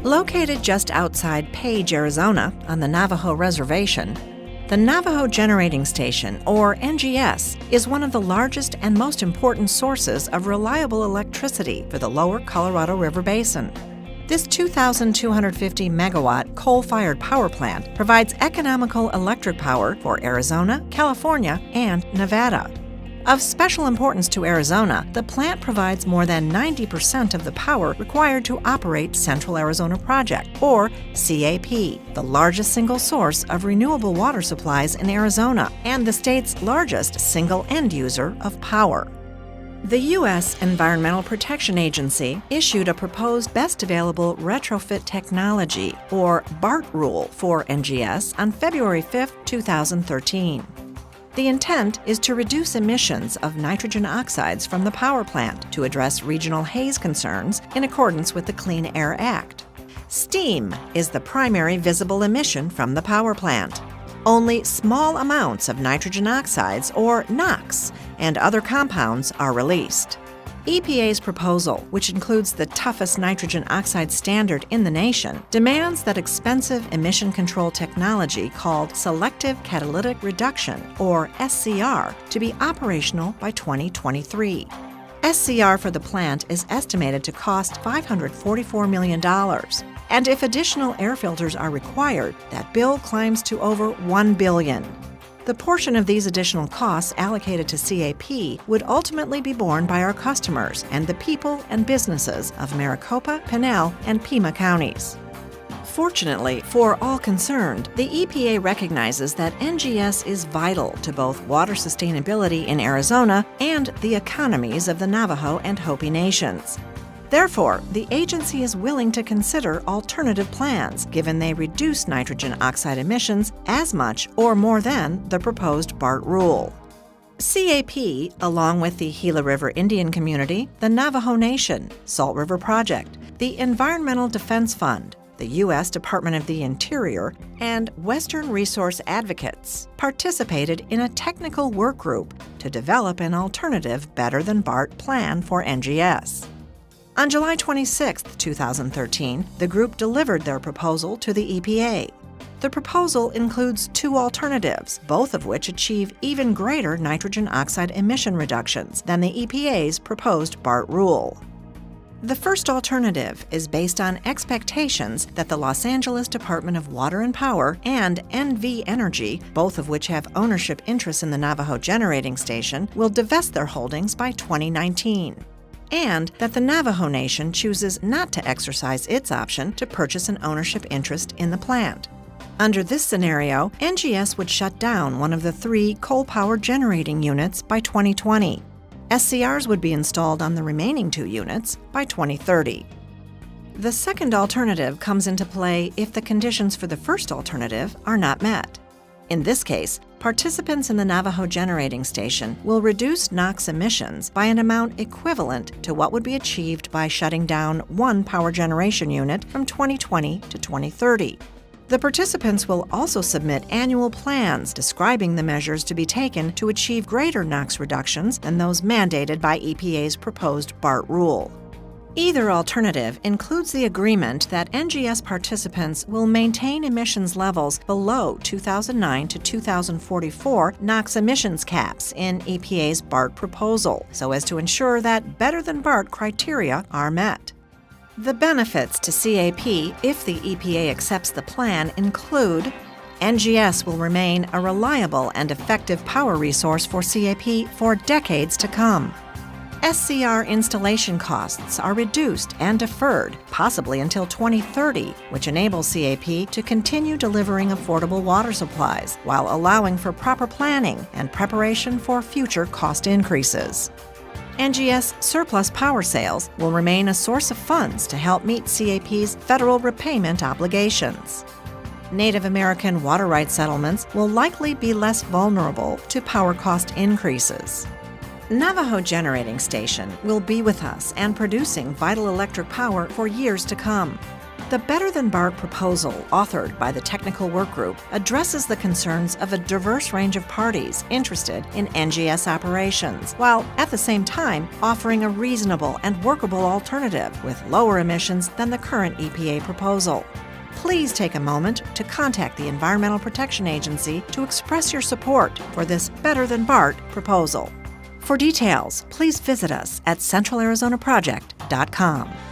Located just outside Page, Arizona, on the Navajo Reservation, the Navajo Generating Station, or NGS, is one of the largest and most important sources of reliable electricity for the lower Colorado River Basin. This 2,250 megawatt coal-fired power plant provides economical electric power for Arizona, California, and Nevada. Of special importance to Arizona, the plant provides more than 90% of the power required to operate Central Arizona Project, or CAP, the largest single source of renewable water supplies in Arizona and the state's largest single end user of power. The U.S. Environmental Protection Agency issued a proposed Best Available Retrofit Technology, or Bart rule, for NGS on February 5, 2013. The intent is to reduce emissions of nitrogen oxides from the power plant to address regional haze concerns in accordance with the Clean Air Act. Steam is the primary visible emission from the power plant. Only small amounts of nitrogen oxides, or NOx, and other compounds are released. EPA's proposal, which includes the toughest nitrogen oxide standard in the nation, demands that expensive emission control technology called Selective Catalytic Reduction, or SCR, to be operational by 2023. SCR for the plant is estimated to cost $544 million, and if additional air filters are required, that bill climbs to over $1 billion. The portion of these additional costs allocated to CAP would ultimately be borne by our customers and the people and businesses of Maricopa, Pinal, and Pima counties. Fortunately for all concerned, the EPA recognizes that NGS is vital to both water sustainability in Arizona and the economies of the Navajo and Hopi nations. Therefore, the agency is willing to consider alternative plans, given they reduce nitrogen oxide emissions as much or more than the proposed Bart rule. CAP, along with the Gila River Indian Community, the Navajo Nation, Salt River Project, the Environmental Defense Fund, the U.S. Department of the Interior, and Western Resource Advocates participated in a technical work group to develop an alternative better than Bart plan for NGS. On July 26, 2013, the group delivered their proposal to the EPA. The proposal includes two alternatives, both of which achieve even greater nitrogen oxide emission reductions than the EPA's proposed Bart rule. The first alternative is based on expectations that the Los Angeles Department of Water and Power and NV Energy, both of which have ownership interests in the Navajo Generating Station, will divest their holdings by 2019. And that the Navajo Nation chooses not to exercise its option to purchase an ownership interest in the plant. Under this scenario, NGS would shut down one of the 3 coal-powered generating units by 2020. SCRs would be installed on the remaining 2 units by 2030. The second alternative comes into play if the conditions for the first alternative are not met. In this case, participants in the Navajo Generating Station will reduce NOx emissions by an amount equivalent to what would be achieved by shutting down 1 power generation unit from 2020 to 2030. The participants will also submit annual plans describing the measures to be taken to achieve greater NOx reductions than those mandated by EPA's proposed Bart rule. Either alternative includes the agreement that NGS participants will maintain emissions levels below 2009 to 2044 NOx emissions caps in EPA's Bart proposal, so as to ensure that better than Bart criteria are met. The benefits to CAP, if the EPA accepts the plan, include NGS will remain a reliable and effective power resource for CAP for decades to come. SCR installation costs are reduced and deferred, possibly until 2030, which enables CAP to continue delivering affordable water supplies while allowing for proper planning and preparation for future cost increases. NGS surplus power sales will remain a source of funds to help meet CAP's federal repayment obligations. Native American water rights settlements will likely be less vulnerable to power cost increases. Navajo Generating Station will be with us and producing vital electric power for years to come. The Better Than Bart proposal, authored by the Technical Work Group, addresses the concerns of a diverse range of parties interested in NGS operations, while at the same time offering a reasonable and workable alternative with lower emissions than the current EPA proposal. Please take a moment to contact the Environmental Protection Agency to express your support for this Better Than Bart proposal. For details, please visit us at centralarizonaproject.com.